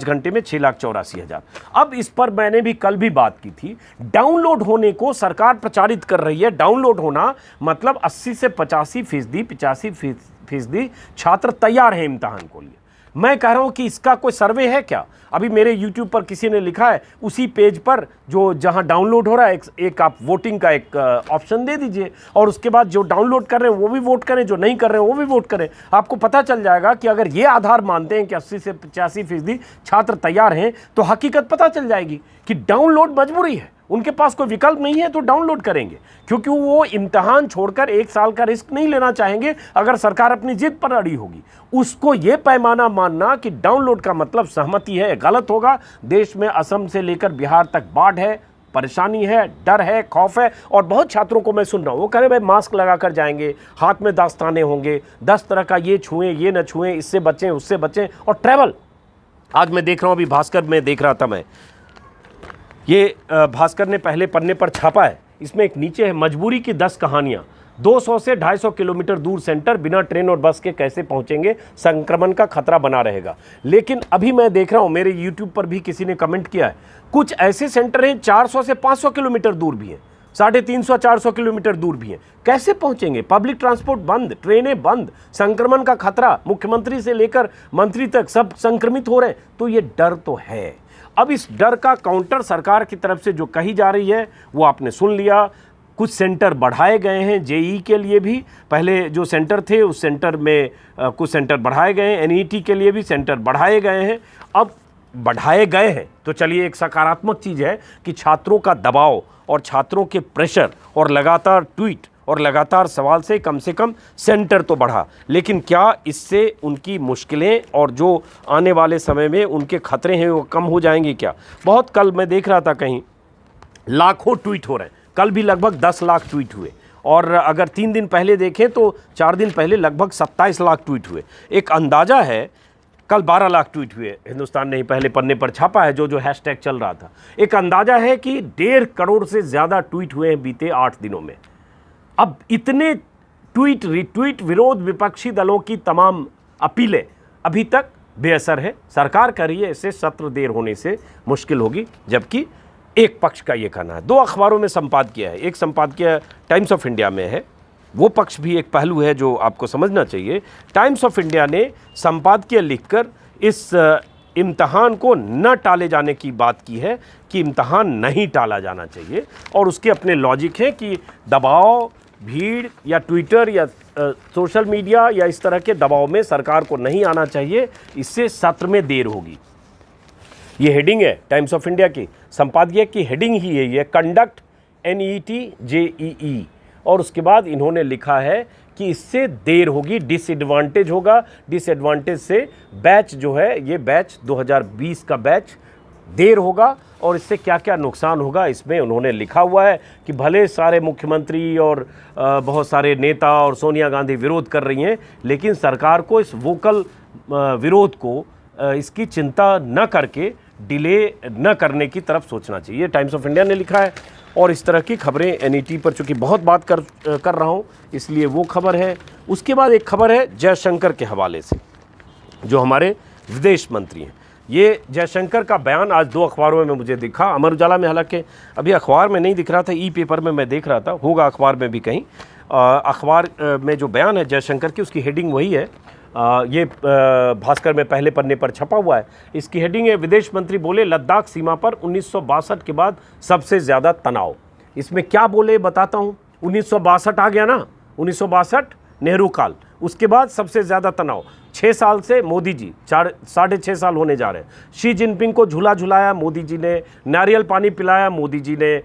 घंटे में 6,84,000। अब इस पर मैंने भी कल भी बात की थी। डाउनलोड होने को सरकार प्रचारित कर रही है। डाउनलोड होना मतलब 80 से 85% छात्र तैयार हैं इम्तहान को लिए। मैं कह रहा हूं कि इसका कोई सर्वे है क्या? अभी मेरे YouTube पर किसी ने लिखा है, उसी पेज पर जहां डाउनलोड हो रहा है एक आप वोटिंग का एक ऑप्शन दे दीजिए, और उसके बाद जो डाउनलोड कर रहे हैं वो भी वोट करें, जो नहीं कर रहे हैं वो भी वोट करें। आपको पता चल जाएगा कि अगर ये आधार मानते हैं कि 80 से 85% छात्र तैयार हैं, तो हकीकत पता चल जाएगी कि डाउनलोड मजबूरी है, उनके पास कोई विकल्प नहीं है तो डाउनलोड करेंगे, क्योंकि वो इम्तिहान छोड़कर 1 साल का रिस्क नहीं लेना चाहेंगे। अगर सरकार अपनी जिद पर अड़ी होगी, उसको ये पैमाना मानना कि डाउनलोड का मतलब सहमति है, गलत होगा। देश में असम से लेकर बिहार तक बाढ़ है, परेशानी है, डर है, खौफ है, और बहुत छात्रों को मैं सुन रहा हूँ वो कह रहे भाई मास्क लगाकर जाएंगे, हाथ में दस्ताने होंगे, 10 तरह का ये छुएं ये न छुएं, इससे बचें उससे बचें। और ट्रैवल, आज मैं देख रहा हूँ, अभी भास्कर में देख रहा था मैं, ये भास्कर ने पहले पन्ने पर छापा है। इसमें एक नीचे है मजबूरी की 10 कहानियां। 200 से 250 किलोमीटर दूर सेंटर, बिना ट्रेन और बस के कैसे पहुंचेंगे, संक्रमण का खतरा बना रहेगा। लेकिन अभी मैं देख रहा हूं, मेरे YouTube पर भी किसी ने कमेंट किया है, कुछ ऐसे सेंटर हैं 400 से 500 किलोमीटर दूर भी हैं, 350-400 किलोमीटर दूर भी हैं। कैसे पहुंचेंगे? पब्लिक ट्रांसपोर्ट बंद, ट्रेनें बंद, संक्रमण का खतरा, मुख्यमंत्री से लेकर मंत्री तक सब संक्रमित हो रहे हैं। तो ये डर तो है। अब इस डर का काउंटर सरकार की तरफ से जो कही जा रही है वो आपने सुन लिया। कुछ सेंटर बढ़ाए गए हैं JEE के लिए भी, पहले जो सेंटर थे उस सेंटर में कुछ सेंटर बढ़ाए गए हैं, NET के लिए भी सेंटर बढ़ाए गए हैं। अब बढ़ाए गए हैं तो चलिए एक सकारात्मक चीज़ है कि छात्रों का दबाव और छात्रों के प्रेशर और लगातार ट्वीट और लगातार सवाल से कम सेंटर तो बढ़ा। लेकिन क्या इससे उनकी मुश्किलें और जो आने वाले समय में उनके खतरे हैं वो कम हो जाएंगे क्या? बहुत कल मैं देख रहा था कहीं लाखों ट्वीट हो रहे हैं, कल भी लगभग 10 लाख ट्वीट हुए, और अगर 3 दिन पहले देखें तो 4 दिन पहले लगभग 27 लाख ट्वीट हुए। एक अंदाज़ा है, कल 12 लाख ट्वीट हुए, हिंदुस्तान ने ही पहले पन्ने पर छापा है जो हैशटैग चल रहा था। एक अंदाज़ा है कि 1.5 करोड़ से ज़्यादा ट्वीट हुए हैं बीते 8 दिनों में। अब इतने ट्वीट रिट्वीट, विरोध, विपक्षी दलों की तमाम अपीलें अभी तक बेअसर है। सरकार कर रही है, इससे सत्र देर होने से मुश्किल होगी। जबकि एक पक्ष का ये कहना है, 2 अखबारों में संपादकीय है, एक संपादकीय टाइम्स ऑफ इंडिया में है, वो पक्ष भी एक पहलू है जो आपको समझना चाहिए। टाइम्स ऑफ इंडिया ने संपादकीय लिखकर इस इम्तहान को न टाले जाने की बात की है कि इम्तहान नहीं टाला जाना चाहिए, और उसके अपने लॉजिक है कि दबाव, भीड़ या ट्विटर या सोशल मीडिया या इस तरह के दबाव में सरकार को नहीं आना चाहिए, इससे सत्र में देर होगी। ये हेडिंग है टाइम्स ऑफ इंडिया की, संपादकीय की हेडिंग ही यही है, कंडक्ट NET JEE, और उसके बाद इन्होंने लिखा है कि इससे देर होगी, डिसएडवांटेज होगा। डिसएडवांटेज से बैच जो है, ये बैच 2020 का बैच देर होगा, और इससे क्या क्या नुकसान होगा इसमें उन्होंने लिखा हुआ है कि भले सारे मुख्यमंत्री और बहुत सारे नेता और सोनिया गांधी विरोध कर रही हैं, लेकिन सरकार को इस वोकल विरोध को इसकी चिंता न करके डिले न करने की तरफ सोचना चाहिए, टाइम्स ऑफ इंडिया ने लिखा है। और इस तरह की खबरें NET पर चूँकि बहुत बात कर रहा हूँ, इसलिए वो खबर है। उसके बाद एक खबर है जयशंकर के हवाले से, जो हमारे विदेश मंत्री हैं। ये जयशंकर का बयान आज 2 अखबारों में मुझे दिखा, अमर उजाला में, हालांकि अभी अखबार में नहीं दिख रहा था, ई-पेपर में मैं देख रहा था, होगा अखबार में भी कहीं। अखबार में जो बयान है जयशंकर की, उसकी हेडिंग वही है, ये भास्कर में पहले पन्ने पर छपा हुआ है। इसकी हेडिंग है, विदेश मंत्री बोले लद्दाख सीमा पर 1962 के बाद सबसे ज़्यादा तनाव। इसमें क्या बोले बताता हूँ। 1962 आ गया ना, 1962 नेहरू काल, उसके बाद सबसे ज़्यादा तनाव 6 साल से मोदी जी, 6.5 साल होने जा रहे हैं। शी जिनपिंग को झूला झुलाया मोदी जी ने, नारियल पानी पिलाया मोदी जी ने,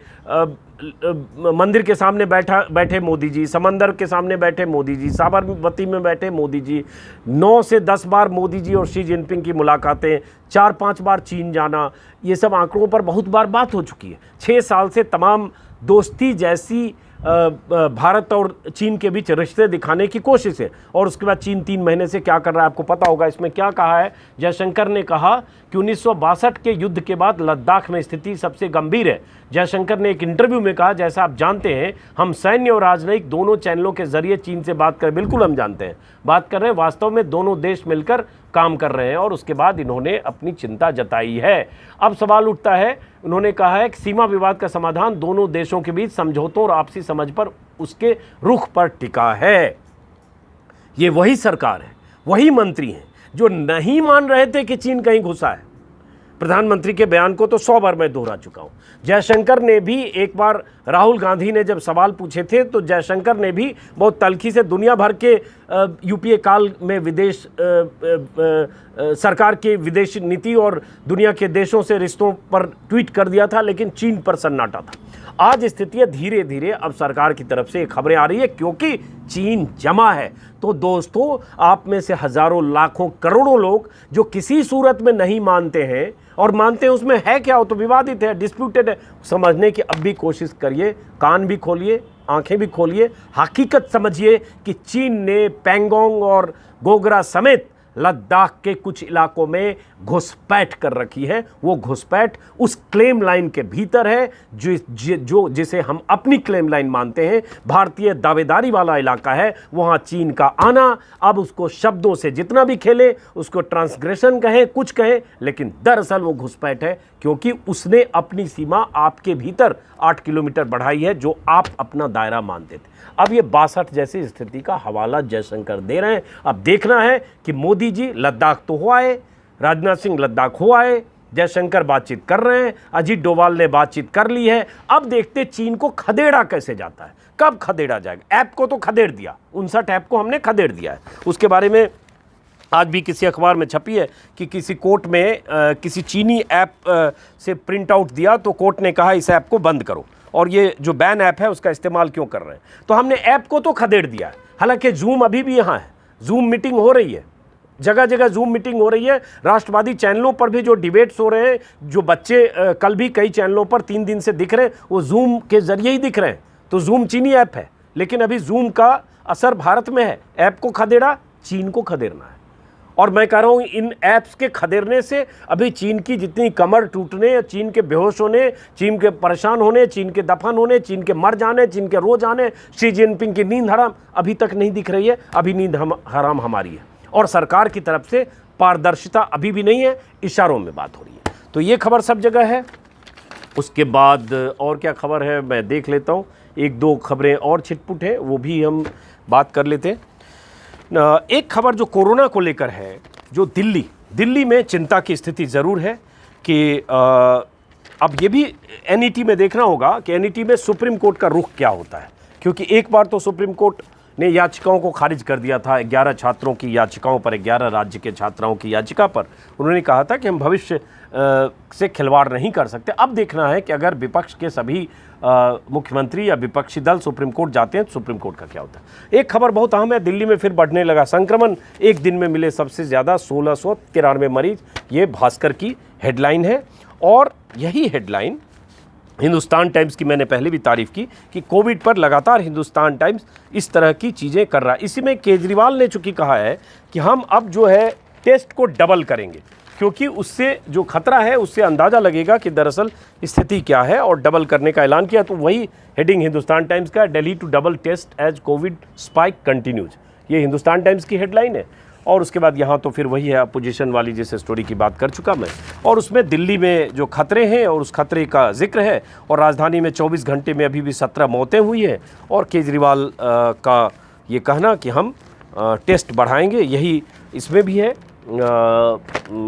मंदिर के सामने बैठे मोदी जी, समंदर के सामने बैठे मोदी जी, साबरमती में बैठे मोदी जी, 9 से 10 बार मोदी जी और शी जिनपिंग की मुलाकातें, 4-5 बार चीन जाना, ये सब आंकड़ों पर बहुत बार बात हो चुकी है। 6 साल से तमाम दोस्ती जैसी भारत और चीन के बीच रिश्ते दिखाने की कोशिश है। और उसके बाद चीन 3 महीने से क्या कर रहा है आपको पता होगा। इसमें क्या कहा है, जयशंकर ने कहा कि 1962 के युद्ध के बाद लद्दाख में स्थिति सबसे गंभीर है। जयशंकर ने एक इंटरव्यू में कहा, जैसा आप जानते हैं हम सैन्य और राजनयिक दोनों चैनलों के जरिए चीन से बात कर, बिल्कुल हम जानते हैं, बात कर रहे हैं, वास्तव में दोनों देश मिलकर काम कर रहे हैं। और उसके बाद इन्होंने अपनी चिंता जताई है। अब सवाल उठता है, उन्होंने कहा है कि सीमा विवाद का समाधान दोनों देशों के बीच समझौतों और आपसी समझ पर, उसके रुख पर टिका है। ये वही सरकार है, वही मंत्री हैं जो नहीं मान रहे थे कि चीन कहीं घुसा है। प्रधानमंत्री के बयान को तो 100 बार मैं दोहरा चुका हूं। जयशंकर ने भी एक बार, राहुल गांधी ने जब सवाल पूछे थे तो जयशंकर ने भी बहुत तल्खी से दुनिया भर के यूपीए काल में विदेश सरकार की विदेश नीति और दुनिया के देशों से रिश्तों पर ट्वीट कर दिया था, लेकिन चीन पर सन्नाटा था। आज स्थिति धीरे धीरे अब सरकार की तरफ से खबरें आ रही है क्योंकि चीन जमा है। तो दोस्तों, आप में से हजारों लाखों करोड़ों लोग जो किसी सूरत में नहीं मानते हैं, और मानते हैं उसमें है क्या, वो तो विवादित है, डिस्प्यूटेड है, समझने की अब भी कोशिश करिए, कान भी खोलिए, आंखें भी खोलिए, हकीकत समझिए कि चीन ने पैंगोंग और गोगरा समेत लद्दाख के कुछ इलाकों में घुसपैठ कर रखी है। वो घुसपैठ उस क्लेम लाइन के भीतर है जिसे हम अपनी क्लेम लाइन मानते हैं। भारतीय दावेदारी वाला इलाका है, वहां चीन का आना, अब उसको शब्दों से जितना भी खेले, उसको ट्रांसग्रेशन कहें, कुछ कहें, लेकिन दरअसल वो घुसपैठ है क्योंकि उसने अपनी सीमा आपके भीतर 8 किलोमीटर बढ़ाई है जो आप अपना दायरा मानते थे। अब ये 62 जैसी स्थिति का हवाला जयशंकर दे रहे हैं। अब देखना है कि मोदी जी लद्दाख तो हो आए, राजनाथ सिंह लद्दाख हो आए, जयशंकर बातचीत कर रहे हैं, अजीत डोभाल ने बातचीत कर ली है। अब देखते चीन को खदेड़ा कैसे जाता है, कब खदेड़ा जाएगा। ऐप को तो खदेड़ दिया, 59 ऐप को हमने खदेड़ दिया है। उसके बारे में आज भी किसी अखबार में छपी है कि किसी कोर्ट में किसी चीनी ऐप से प्रिंट आउट दिया तो कोर्ट ने कहा इस ऐप को बंद करो, और ये जो बैन ऐप है उसका इस्तेमाल क्यों कर रहे हैं। तो हमने ऐप को तो खदेड़ दिया है। हालांकि जूम अभी भी यहाँ है, जूम मीटिंग हो रही है, जगह जगह जूम मीटिंग हो रही है। राष्ट्रवादी चैनलों पर भी जो डिबेट्स हो रहे हैं, जो बच्चे कल भी कई चैनलों पर 3 दिन से दिख रहे हैं, वो जूम के जरिए ही दिख रहे हैं। तो जूम चीनी ऐप है, लेकिन अभी जूम का असर भारत में है। ऐप को खदेड़ा, चीन को खदेड़ना है। और मैं कह रहा हूँ इन ऐप्स के खदेड़ने से अभी चीन की जितनी कमर टूटने, चीन के बेहोश होने, चीन के परेशान होने, चीन के दफन होने, चीन के मर जाने, चीन के रो जाने, शी जिनपिंग की नींद हराम अभी तक नहीं दिख रही है। अभी नींद हराम हमारी है, और सरकार की तरफ से पारदर्शिता अभी भी नहीं है, इशारों में बात हो रही है। तो ये खबर सब जगह है। उसके बाद और क्या खबर है मैं देख लेता हूँ, 1-2 खबरें और छिटपुट है, वो भी हम बात कर लेते हैं। एक खबर जो कोरोना को लेकर है, जो दिल्ली में चिंता की स्थिति ज़रूर है कि अब ये भी एनईटी में देखना होगा कि एनईटी में सुप्रीम कोर्ट का रुख क्या होता है, क्योंकि एक बार तो सुप्रीम कोर्ट ने याचिकाओं को खारिज कर दिया था। 11 छात्रों की याचिकाओं पर, 11 राज्य के छात्राओं की याचिका पर उन्होंने कहा था कि हम भविष्य से खिलवाड़ नहीं कर सकते। अब देखना है कि अगर विपक्ष के सभी मुख्यमंत्री या विपक्षी दल सुप्रीम कोर्ट जाते हैं तो सुप्रीम कोर्ट का क्या होता है। एक खबर बहुत अहम है, दिल्ली में फिर बढ़ने लगा संक्रमण। एक दिन में मिले सबसे ज़्यादा 1693 मरीज, ये भास्कर की हेडलाइन है। और यही हेडलाइन हिंदुस्तान टाइम्स की मैंने पहले भी तारीफ़ की कि कोविड पर लगातार हिंदुस्तान टाइम्स इस तरह की चीज़ें कर रहा है। इसी में केजरीवाल ने चूँकि कहा है कि हम अब जो है टेस्ट को डबल करेंगे, क्योंकि उससे जो खतरा है उससे अंदाज़ा लगेगा कि दरअसल स्थिति क्या है, और डबल करने का ऐलान किया। तो वही हेडिंग हिंदुस्तान टाइम्स का, Delhi to double test as Covid spike continues, ये हिंदुस्तान टाइम्स की हेडलाइन है। और उसके बाद यहाँ तो फिर वही है अपोजिशन वाली जिस स्टोरी की बात कर चुका मैं, और उसमें दिल्ली में जो खतरे हैं और उस खतरे का जिक्र है। और राजधानी में 24 घंटे में अभी भी 17 मौतें हुई हैं, और केजरीवाल का ये कहना कि हम टेस्ट बढ़ाएंगे, यही इसमें भी है।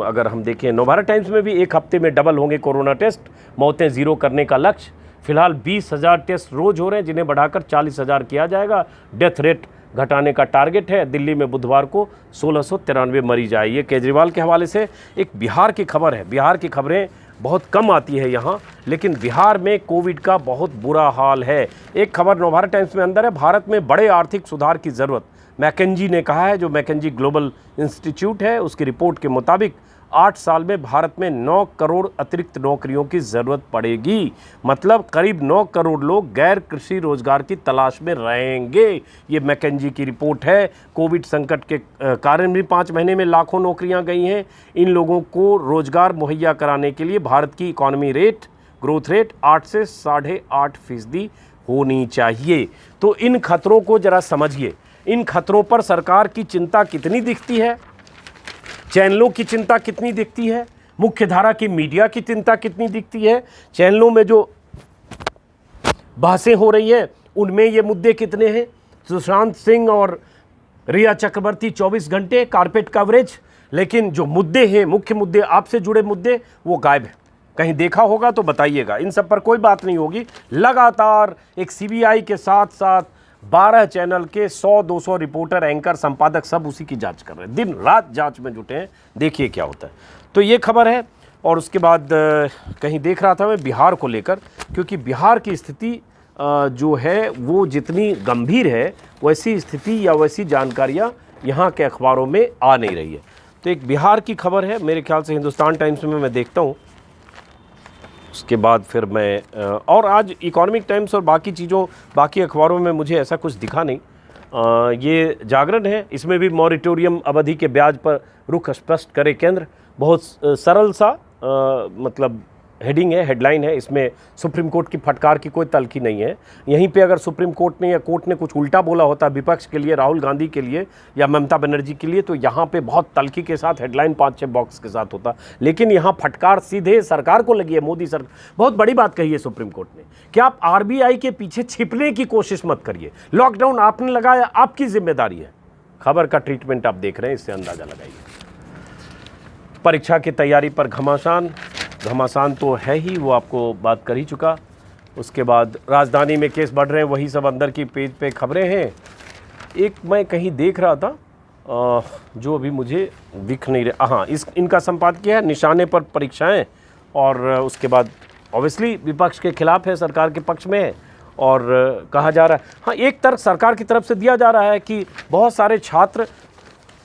अगर हम देखें नवभारत टाइम्स में भी 1 हफ्ते में डबल होंगे कोरोना टेस्ट, मौतें ज़ीरो करने का लक्ष्य। फिलहाल 20,000 टेस्ट रोज़ हो रहे हैं, जिन्हें बढ़ाकर 40,000 किया जाएगा। डेथ रेट घटाने का टारगेट है। दिल्ली में बुधवार को 1693 मरीज आए। ये केजरीवाल के हवाले से। एक बिहार की खबर है, बिहार की खबरें बहुत कम आती है यहाँ। लेकिन बिहार में कोविड का बहुत बुरा हाल है। एक खबर नवभारत टाइम्स में अंदर है, भारत में बड़े आर्थिक सुधार की ज़रूरत, मैकेंजी ने कहा है। जो मैकेंजी ग्लोबल इंस्टीट्यूट है उसकी रिपोर्ट के मुताबिक 8 साल में भारत में 9 करोड़ अतिरिक्त नौकरियों की ज़रूरत पड़ेगी। मतलब करीब 9 करोड़ लोग गैर कृषि रोजगार की तलाश में रहेंगे। ये मैकेंजी की रिपोर्ट है। कोविड संकट के कारण भी 5 महीने में लाखों नौकरियां गई हैं। इन लोगों को रोजगार मुहैया कराने के लिए भारत की इकॉनमी ग्रोथ रेट 8 से 8.5% होनी चाहिए। तो इन खतरों को जरा समझिए। इन खतरों पर सरकार की चिंता कितनी दिखती है, चैनलों की चिंता कितनी दिखती है, मुख्य धारा की मीडिया की चिंता कितनी दिखती है, चैनलों में जो बहसें हो रही हैं उनमें ये मुद्दे कितने हैं। सुशांत सिंह और रिया चक्रवर्ती 24 घंटे कारपेट कवरेज, लेकिन जो मुद्दे हैं, मुख्य मुद्दे, आपसे जुड़े मुद्दे, वो गायब है। कहीं देखा होगा तो बताइएगा। इन सब पर कोई बात नहीं होगी। लगातार एक सीबीआई के साथ साथ 12 चैनल के 100-200 रिपोर्टर, एंकर, संपादक सब उसी की जांच कर रहे हैं, दिन रात जांच में जुटे हैं। देखिए क्या होता है। तो ये खबर है। और उसके बाद कहीं देख रहा था मैं बिहार को लेकर, क्योंकि बिहार की स्थिति जो है वो जितनी गंभीर है वैसी स्थिति या वैसी जानकारियाँ यहाँ के अखबारों में आ नहीं रही है। तो एक बिहार की खबर है, मेरे ख्याल से हिंदुस्तान टाइम्स में मैं देखता हूँ। उसके बाद फिर मैं और आज इकोनॉमिक टाइम्स और बाकी चीज़ों, बाकी अखबारों में मुझे ऐसा कुछ दिखा नहीं। ये जागरण है, इसमें भी मॉरिटोरियम अवधि के ब्याज पर रुख स्पष्ट करे केंद्र। बहुत सरल सा मतलब हेडिंग है, हेडलाइन है। इसमें सुप्रीम कोर्ट की फटकार की कोई तल्खी नहीं है। यहीं पे अगर सुप्रीम कोर्ट ने या कोर्ट ने कुछ उल्टा बोला होता विपक्ष के लिए, राहुल गांधी के लिए या ममता बनर्जी के लिए, तो यहाँ पे बहुत तल्खी के साथ हेडलाइन 5-6 बॉक्स के साथ होता। लेकिन यहाँ फटकार सीधे सरकार को लगी है, मोदी सरकार। बहुत बड़ी बात कही है सुप्रीम कोर्ट ने कि आप आरबीआई के पीछे छिपने की कोशिश मत करिए। लॉकडाउन आपने लगाया, आपकी जिम्मेदारी है। खबर का ट्रीटमेंट आप देख रहे हैं, इससे अंदाजा लगाइए। परीक्षा की तैयारी पर घमासान तो है ही, वो आपको बात कर ही चुका। उसके बाद राजधानी में केस बढ़ रहे हैं, वही सब अंदर की पेज पे खबरें हैं। एक मैं कहीं देख रहा था जो अभी मुझे दिख नहीं रहा। हाँ, इनका संपादकीय है, निशाने पर परीक्षाएं। और उसके बाद ऑब्वियसली विपक्ष के खिलाफ है, सरकार के पक्ष में है। और कहा जा रहा है, हाँ, एक तर्क सरकार की तरफ से दिया जा रहा है कि बहुत सारे छात्र,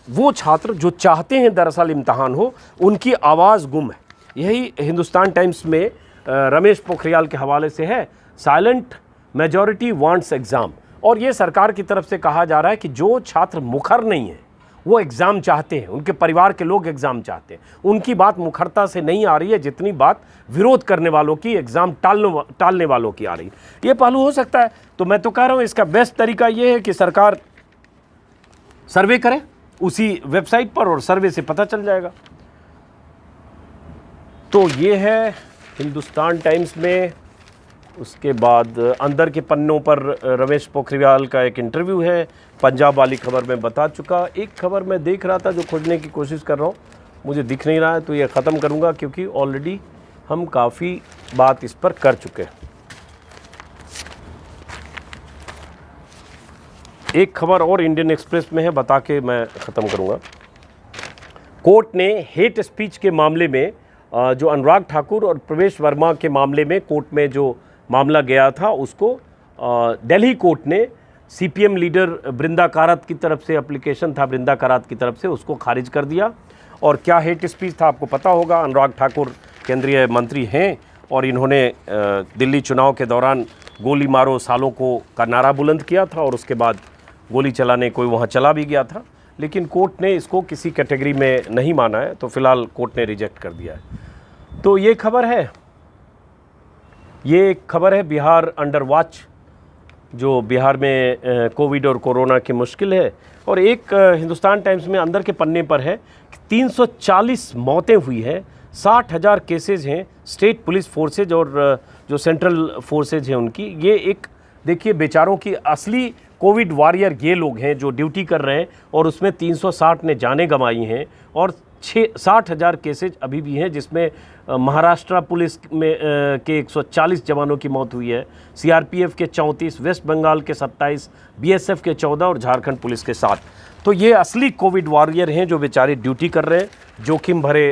वो छात्र जो चाहते हैं दरअसल इम्तहान हो, उनकी आवाज़ गुम है। यही हिंदुस्तान टाइम्स में रमेश पोखरियाल के हवाले से है, साइलेंट मेजॉरिटी वांट्स एग्ज़ाम। और ये सरकार की तरफ से कहा जा रहा है कि जो छात्र मुखर नहीं है वो एग्ज़ाम चाहते हैं, उनके परिवार के लोग एग्ज़ाम चाहते हैं, उनकी बात मुखरता से नहीं आ रही है जितनी बात विरोध करने वालों की, एग्ज़ाम टालने वालों की आ रही है। ये पहलू हो सकता है। तो मैं तो कह रहा हूँ इसका बेस्ट तरीका ये है कि सरकार सर्वे करे उसी वेबसाइट पर, और सर्वे से पता चल जाएगा। तो ये है हिंदुस्तान टाइम्स में। उसके बाद अंदर के पन्नों पर रमेश पोखरियाल का एक इंटरव्यू है। पंजाब वाली खबर में बता चुका। एक खबर मैं देख रहा था जो खोजने की कोशिश कर रहा हूँ, मुझे दिख नहीं रहा है, तो ये ख़त्म करूँगा क्योंकि ऑलरेडी हम काफ़ी बात इस पर कर चुके हैं। एक खबर और इंडियन एक्सप्रेस में है, बता के मैं ख़त्म करूँगा। कोर्ट ने हेट स्पीच के मामले में जो अनुराग ठाकुर और प्रवेश वर्मा के मामले में कोर्ट में जो मामला गया था, उसको दिल्ली कोर्ट ने सीपीएम लीडर बृंदा कारात की तरफ से, एप्लीकेशन था बृंदा कारात की तरफ से, उसको खारिज कर दिया। और क्या हेट स्पीच था आपको पता होगा। अनुराग ठाकुर केंद्रीय मंत्री हैं और इन्होंने दिल्ली चुनाव के दौरान गोली मारो सालों को का नारा बुलंद किया था, और उसके बाद गोली चलाने कोई वहाँ चला भी गया था। लेकिन कोर्ट ने इसको किसी कैटेगरी में नहीं माना है, तो फिलहाल कोर्ट ने रिजेक्ट कर दिया है। तो ये खबर है, ये एक खबर है बिहार अंडर वॉच, जो बिहार में कोविड और कोरोना की मुश्किल है। और एक हिंदुस्तान टाइम्स में अंदर के पन्ने पर है कि 340 मौतें हुई हैं, 60,000 केसेज हैं। स्टेट पुलिस फोर्सेज और जो सेंट्रल फोर्सेज हैं उनकी, ये एक देखिए बेचारों की असली कोविड वॉरियर ये लोग हैं जो ड्यूटी कर रहे हैं, और उसमें 360 ने जानें गंवाई हैं और 60,000 केसेज अभी भी हैं, जिसमें महाराष्ट्र पुलिस में के 140 जवानों की मौत हुई है, सीआरपीएफ के 34, वेस्ट बंगाल के 27, बीएसएफ के 14 और झारखंड पुलिस के 7। तो ये असली कोविड वॉरियर हैं जो बेचारे ड्यूटी कर रहे हैं जोखिम भरे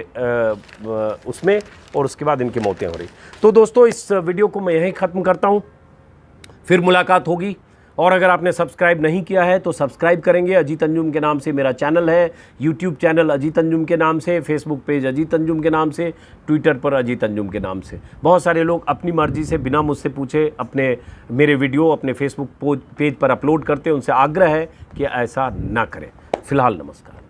उसमें, और उसके बाद इनकी मौतें हो रही। तो दोस्तों, इस वीडियो को मैं यहीं ख़त्म करता हूँ, फिर मुलाकात होगी। और अगर आपने सब्सक्राइब नहीं किया है तो सब्सक्राइब करेंगे। अजीत अंजुम के नाम से मेरा चैनल है, यूट्यूब चैनल अजीत अंजुम के नाम से, फेसबुक पेज अजीत अंजुम के नाम से, ट्विटर पर अजीत अंजुम के नाम से। बहुत सारे लोग अपनी मर्जी से बिना मुझसे पूछे अपने मेरे वीडियो अपने फेसबुक पेज पर अपलोड करते हैं। उनसे आग्रह है कि ऐसा ना करें। फिलहाल नमस्कार।